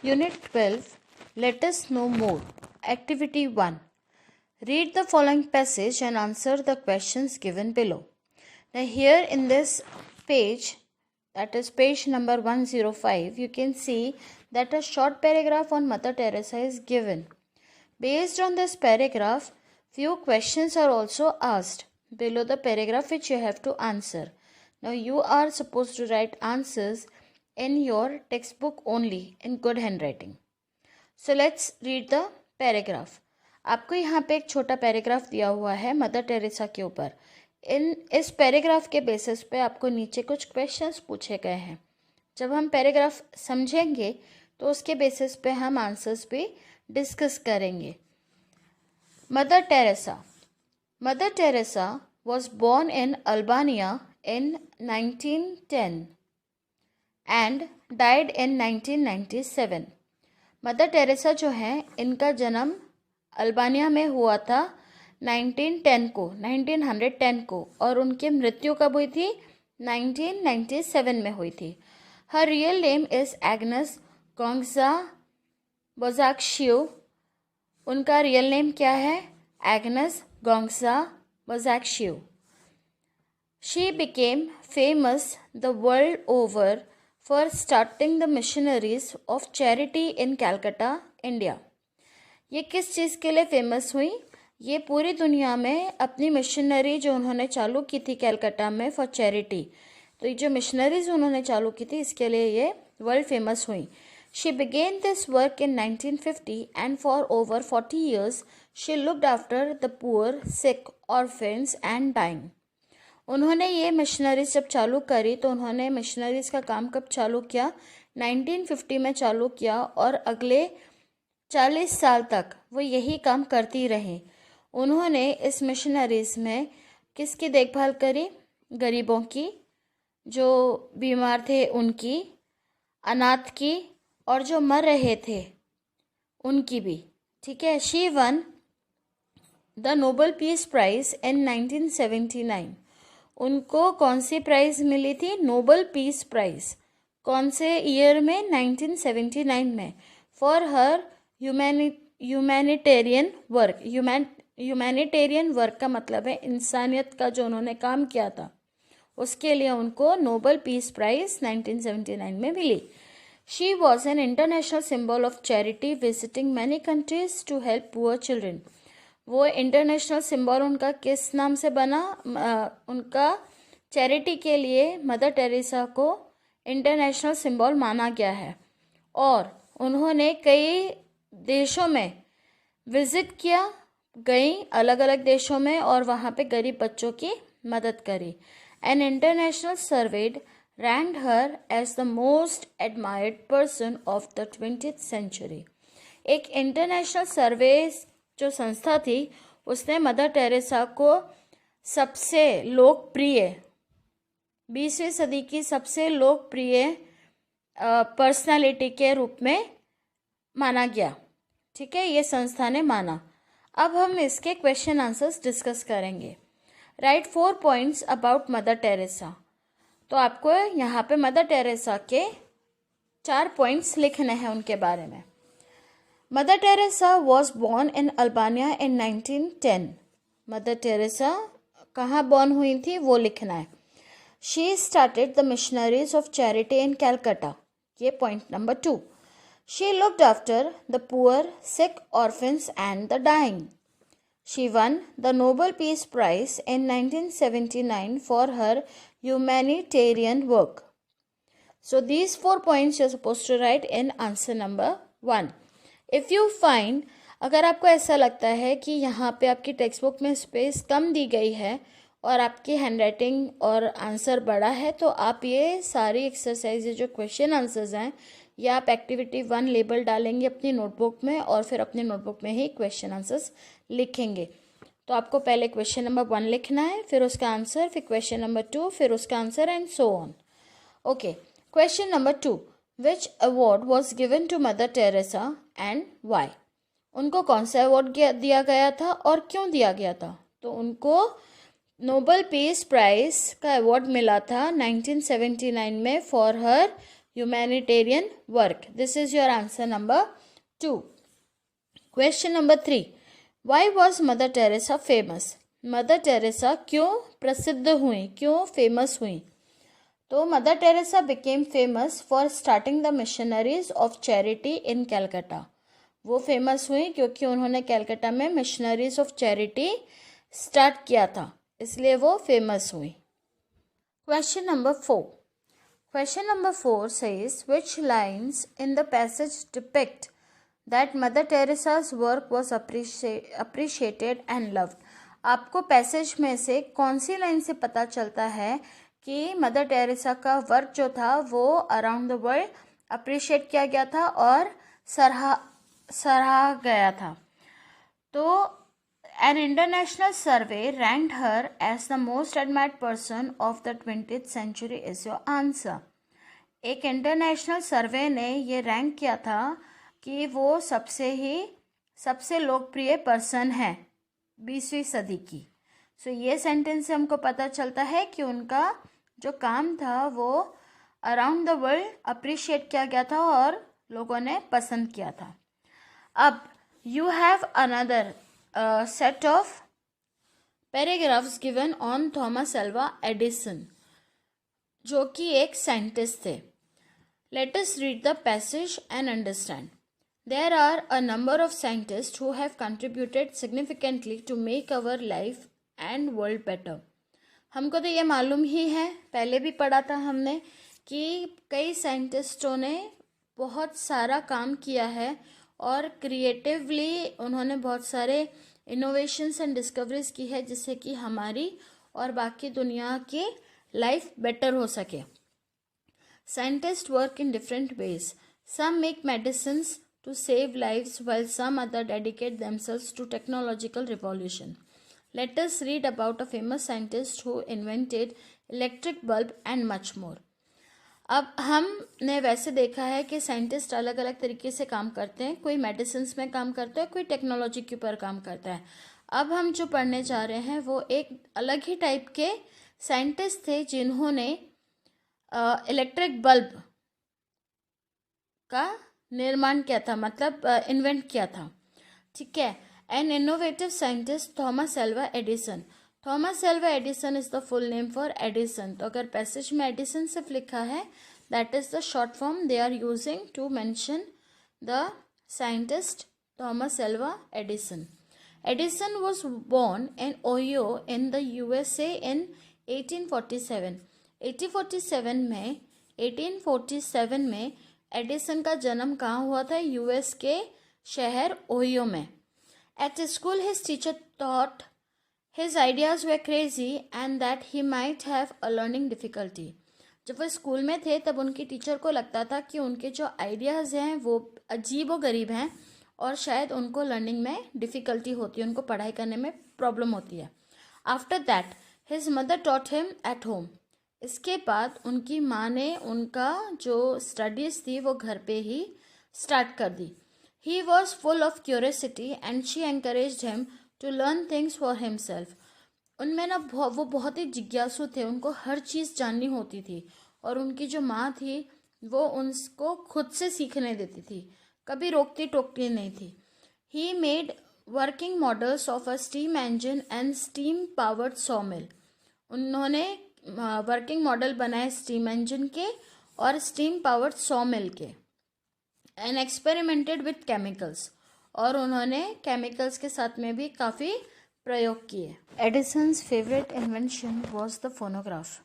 Unit 12. Let us know more. Activity 1. Read the following passage and answer the questions given below. Now here in this page, that is page number 105, you can see that a short paragraph on Mother Teresa is given. Based on this paragraph, few questions are also asked below the paragraph which you have to answer. Now you are supposed to write answers in your textbook only in good handwriting. So let's read the paragraph. आपको यहाँ पे एक छोटा paragraph दिया हुआ है mother Teresa के ऊपर. इस पैराग्राफ के बेसिस पे आपको नीचे कुछ क्वेश्चंस पूछे गए हैं. जब हम पैराग्राफ समझेंगे तो उसके बेसिस पे हम आंसर्स भी डिस्कस करेंगे. Mother Teresa was born in Albania in 1910 and died in 1997. Mother Teresa जो है इनका जन्म अल्बानिया में हुआ था 1910 को और उनकी मृत्यु कब हुई थी? 1997 में हुई थी. हर रियल नेम इज एग्नेस गोंजा बोजाक्शियो. उनका रियल नेम क्या है? Agnes गोंजा बोजाक्शियो. She became famous the world over for starting the missionaries of charity in Calcutta, India. ये किस चीज़ के लिए फेमस हुई? ये पूरी दुनिया में अपनी मिशनरी जो उन्होंने चालू की थी कैलकाटा में फॉर चैरिटी, तो ये जो मिशनरीज उन्होंने चालू की थी इसके लिए ये वर्ल्ड फेमस हुई. She began this work in 1950 and for over 40 years she looked after the poor, sick, orphans and dying. उन्होंने ये मिशनरीज जब चालू करी तो उन्होंने मिशनरीज का काम कब चालू किया? 1950 में चालू किया और अगले 40 साल तक वो यही काम करती रही. उन्होंने इस मिशनरीज में किसकी देखभाल करी? गरीबों की, जो बीमार थे उनकी, अनाथ की और जो मर रहे थे उनकी भी. ठीक है. She won the Nobel peace prize in 1979. उनको कौन सी प्राइज मिली थी? Nobel piece prize. कौन से ईयर में? 1979 में. For her humanitarian work. Humanitarian work का मतलब है इंसानियत का जो उन्होंने काम किया था उसके लिए उनको नोबेल पीस प्राइज 1979 में मिली. She was an international symbol of charity visiting many countries to help poor children. वो इंटरनेशनल सिंबल उनका किस नाम से बना? उनका चैरिटी के लिए मदर टेरेसा को इंटरनेशनल सिंबल माना गया है और उन्होंने कई देशों में विजिट किया, गई अलग अलग देशों में और वहाँ पे गरीब बच्चों की मदद करी. An international served ranked her as the most admired person of the 20th century. एक इंटरनेशनल सर्वे जो संस्था थी उसने मदर टेरेसा को सबसे लोकप्रिय 20वीं सदी की सबसे लोकप्रिय पर्सनालिटी के रूप में माना गया. ठीक है, ये संस्था ने माना. अब हम इसके क्वेश्चन आंसर्स डिस्कस करेंगे. Right 4 points about mother Teresa. तो आपको यहाँ पे मदर टेरेसा के 4 पॉइंट्स लिखने हैं उनके बारे में. Mother Teresa was born in Albania in 1910. Mother Teresa कहाँ बॉर्न हुई थी वो लिखना है. She started the Missionaries of Charity in Calcutta. ये point number 2. She looked after the poor, sick, orphans and the dying. She won the Nobel peace prize in 1979 for her humanitarian work. So these 4 points you're supposed to write in answer number 1. If you find, अगर आपको ऐसा लगता है कि यहाँ पे आपकी text book में स्पेस कम दी गई है और आपकी हैंडराइटिंग और आंसर बड़ा है तो आप ये सारी एक्सरसाइजेज जो क्वेश्चन आंसर्स हैं या आप एक्टिविटी 1 लेबल डालेंगे अपनी नोटबुक में और फिर अपनी नोटबुक में ही क्वेश्चन आंसर्स लिखेंगे. तो आपको पहले क्वेश्चन नंबर 1 लिखना है, फिर उसका आंसर, फिर क्वेश्चन नंबर 2, फिर उसका answer and so on. Okay. Question number 2. Which award was given to Mother Teresa and why. उनको कौन सा अवार्ड दिया गया था और क्यों दिया गया था? तो उनको नोबेल पीस प्राइज का अवार्ड मिला था 1979 में for her humanitarian work. This is your answer number 2. Question number 3. Why was Mother Teresa famous? Mother Teresa क्यों प्रसिद्ध हुई, क्यों फेमस हुई? तो Mother Teresa became famous for starting the Missionaries of Charity in Calcutta. वो फेमस हुई क्योंकि उन्होंने कैलकाटा में मिशनरीज ऑफ चैरिटी स्टार्ट किया था, इसलिए वो फेमस हुई. Question number 4. Question number 4 says, which lines in the passage depict that Mother Teresa's work was appreciated and loved? आपको पैसेज में से कौन सी लाइन से पता चलता है कि मदर टेरेसा का वर्क जो था वो अराउंड द वर्ल्ड अप्रिशिएट किया गया था और सराहा गया था? तो an international survey ranked her as the most admired person of the 20th century is your answer. एक इंटरनेशनल सर्वे ने ये रैंक किया था कि वो सबसे लोकप्रिय पर्सन है 20वीं सदी की. सो ये सेंटेंस से हमको पता चलता है कि उनका जो काम था वो अराउंड द वर्ल्ड अप्रिशिएट किया गया था और लोगों ने पसंद किया था. अब you have another set of paragraphs given on Thomas Alva Edison, जो कि एक साइंटिस्ट थे. Let us read the passage and understand. There are a number of scientists who have contributed significantly to make our life and world better. हमको तो ये मालूम ही है, पहले भी पढ़ा था हमने, कि कई साइंटिस्टों ने बहुत सारा काम किया है और क्रिएटिवली उन्होंने बहुत सारे इनोवेशंस एंड डिस्कवरीज की है जिससे कि हमारी और बाकी दुनिया की लाइफ बेटर हो सके. Scientist work in different ways. Some make medicines to save lives while some other dedicate themselves to technological revolution. Let us read about a famous scientist who invented electric bulb and much more. अब हमने वैसे देखा है कि scientist अलग अलग तरीके से काम करते हैं. कोई मेडिसिन्स में काम करता है, कोई टेक्नोलॉजी के ऊपर काम करता है. अब हम जो पढ़ने जा रहे हैं वो एक अलग ही टाइप के साइंटिस्ट थे जिन्होंने इलेक्ट्रिक बल्ब का निर्माण किया था, मतलब इन्वेंट किया था. ठीक है. An innovative scientist Thomas Alva Edison. Thomas Alva Edison is the full name for Edison. तो अगर पैसेज में एडिसन सिर्फ लिखा है, that is the short form they are using to mention the scientist Thomas Alva Edison. Edison was born in Ohio in the USA in 1847. 1847 में Edison का जन्म कहाँ हुआ था? US के शहर ओहियो में. At school his teacher thought his ideas were crazy and that he might have a learning difficulty. जब वो स्कूल में थे तब उनकी टीचर को लगता था कि उनके जो आइडियाज़ हैं वो अजीब व गरीब हैं और शायद उनको लर्निंग में डिफ़िकल्टी होती है, उनको पढ़ाई करने में प्रॉब्लम होती है. After that his mother taught him at home. इसके बाद उनकी माँ ने उनका जो स्टडीज़ थी वो घर पे ही स्टार्ट कर दी. He was full of curiosity and she encouraged him to learn things for himself. उनमें ना वो बहुत ही जिज्ञासु थे, उनको हर चीज़ जाननी होती थी और उनकी जो माँ थी वो उनको खुद से सीखने देती थी, कभी रोकती टोकती नहीं थी. He made working models of a steam engine and steam powered सॉमिल. उन्होंने वर्किंग मॉडल बनाए स्टीम इंजन के और स्टीम पावर्ड सॉमिल के. And experimented with chemicals. और उन्होंने केमिकल्स के साथ में भी काफ़ी प्रयोग किए. Edison's favourite invention was the phonograph.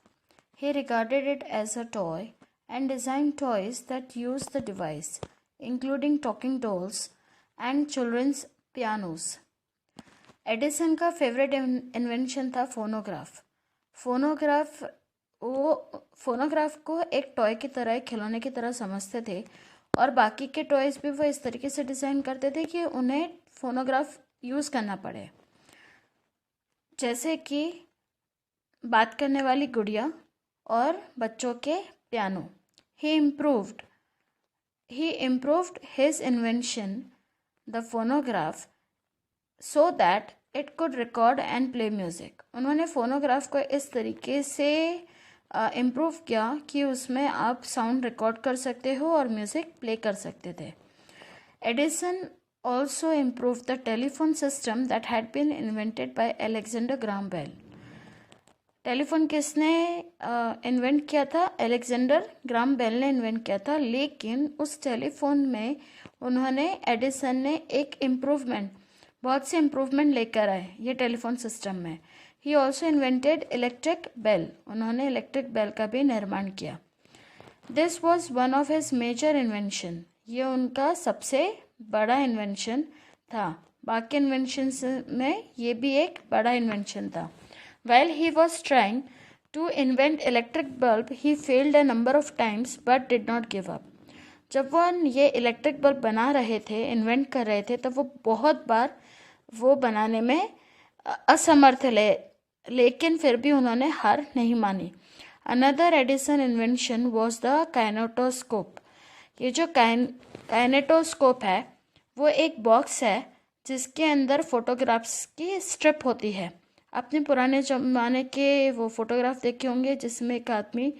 He regarded it as a toy and design toys that use the device including talking dolls and children's pianos. Edison का फेवरेट इन्वेंशन था फोनोग्राफ. फोनोग्राफ को एक टॉय की तरह, एक खिलौने की तरह समझते थे और बाकी के टॉयज़ भी वो इस तरीके से डिज़ाइन करते थे कि उन्हें फोनोग्राफ यूज़ करना पड़े, जैसे कि बात करने वाली गुड़िया और बच्चों के piano. He improved his invention the phonograph so that it could record and play music. उन्होंने फोनोग्राफ को इस तरीके से इम्प्रूव किया कि उसमें आप साउंड रिकॉर्ड कर सकते हो और म्यूज़िक प्ले कर सकते थे। Edison also improved the telephone system that had been invented by Alexander Graham Bell. Telephone किसने इन्वेंट किया था? अलेक्जेंडर ग्राम बेल ने इन्वेंट किया था, लेकिन उस टेलीफोन में उन्होंने एडिसन ने एक इम्प्रूवमेंट, बहुत से इम्प्रूवमेंट लेकर आए ये टेलीफोन सिस्टम में। He also invented electric bell, उन्होंने इलेक्ट्रिक बेल का भी निर्माण किया। This was one of his major invention, ये उनका सबसे बड़ा इन्वेंशन था। बाकी इन्वेंशंस में ये भी एक बड़ा इन्वेंशन था। While he was trying to invent electric bulb, he failed a number of times but did not give up. जब वो ये इलेक्ट्रिक बल्ब बना रहे थे, इन्वेंट कर रहे थे, तब वो बहुत बार वो बनाने में असमर्थ लेकिन फिर भी उन्होंने हार नहीं मानी। Another Edison invention was the kinetoscope. ये जो काइनेटोस्कोप है वो एक बॉक्स है जिसके अंदर फोटोग्राफ्स की स्ट्रिप होती है। आपने पुराने ज़माने के वो फ़ोटोग्राफ देखे होंगे जिसमें एक आदमी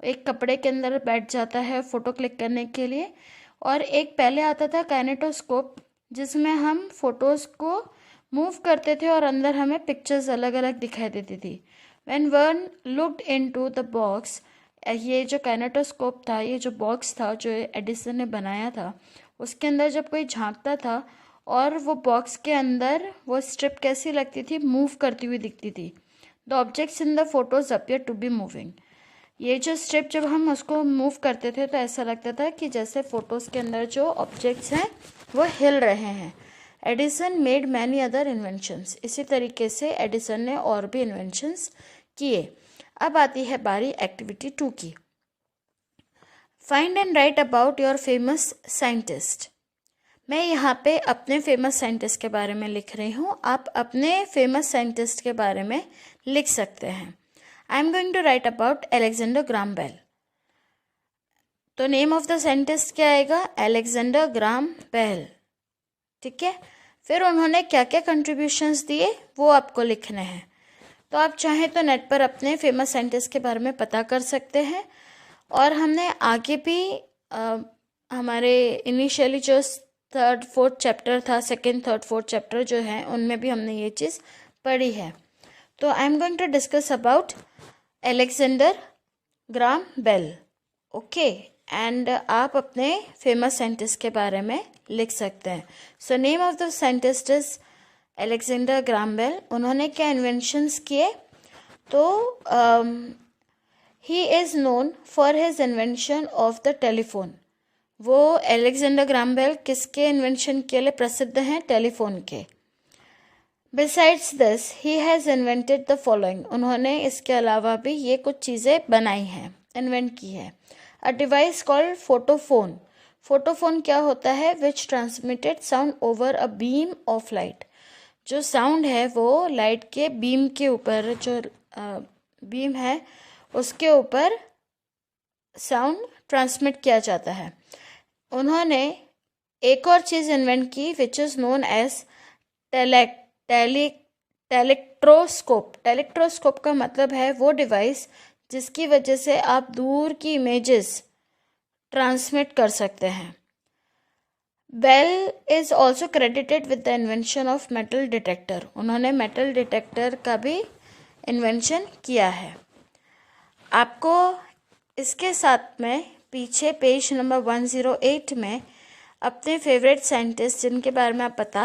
एक कपड़े के अंदर बैठ जाता है फ़ोटो क्लिक करने के लिए, और एक पहले आता था काइनेटोस्कोप जिसमें हम फ़ोटोज़ को मूव करते थे और अंदर हमें पिक्चर्स अलग अलग दिखाई देती थी। When one looked into the box, ये जो काइनेटोस्कोप था, ये जो बॉक्स था जो एडिसन ने बनाया था, उसके अंदर जब कोई झांकता था और वो बॉक्स के अंदर वो स्ट्रिप कैसी लगती थी? मूव करती हुई दिखती थी। The objects in the photos appear to be moving. ये जो स्ट्रिप जब हम उसको मूव करते थे तो ऐसा लगता था कि जैसे फ़ोटोज़ के अंदर जो ऑब्जेक्ट्स हैं वो हिल रहे हैं। Edison made many other inventions, इसी तरीके से एडिसन ने और भी इन्वेंशंस किए। अब आती है बारी एक्टिविटी 2 की। Find and right about your famous scientist. मैं यहाँ पे अपने फेमस साइंटिस्ट के बारे में लिख रही हूँ, आप अपने फेमस साइंटिस्ट के बारे में लिख सकते हैं। I am going to write about Alexander Graham Bell. तो नेम ऑफ द साइंटिस्ट क्या आएगा? Alexander Graham Bell. ठीक है, फिर उन्होंने क्या क्या कंट्रीब्यूशंस दिए वो आपको लिखने हैं। तो आप चाहें तो नेट पर अपने फेमस साइंटिस्ट के बारे में पता कर सकते हैं, और हमने आगे भी हमारे इनिशियली जो 3rd 4th चैप्टर था, 2nd 3rd 4th चैप्टर जो है उनमें भी हमने ये चीज़ पढ़ी है। तो I am going to discuss about Alexander Graham Bell. Okay, and आप अपने फेमस साइंटिस्ट के बारे में लिख सकते हैं। So name of the scientist is Alexander Graham Bell. उन्होंने क्या इन्वेंशंस किए? तो he is known for his invention of the telephone. वो अलेक्जेंडर ग्राम बेल किसके इन्वेंशन के लिए प्रसिद्ध हैं? टेलीफोन के। Besides this he has invented the following. उन्होंने इसके अलावा भी ये कुछ चीज़ें बनाई हैं, इन्वेंट की है। A device called photophone. Photophone क्या होता है? Which transmitted sound over a beam of light. जो साउंड है वो लाइट के बीम के ऊपर, जो बीम है उसके ऊपर साउंड ट्रांसमिट किया जाता है। उन्होंने एक और चीज़ इन्वेंट की विच इज़ नोन एज टेलेक्ट्रोस्कोप। टेलेक्ट्रोस्कोप का मतलब है वो डिवाइस जिसकी वजह से आप दूर की इमेजेस ट्रांसमिट कर सकते हैं। Bell is also credited with the invention of metal detector. उन्होंने मेटल डिटेक्टर का भी इन्वेंशन किया है। आपको इसके साथ में पीछे पेज नंबर 108 में अपने फेवरेट साइंटिस्ट जिनके बारे में आप बता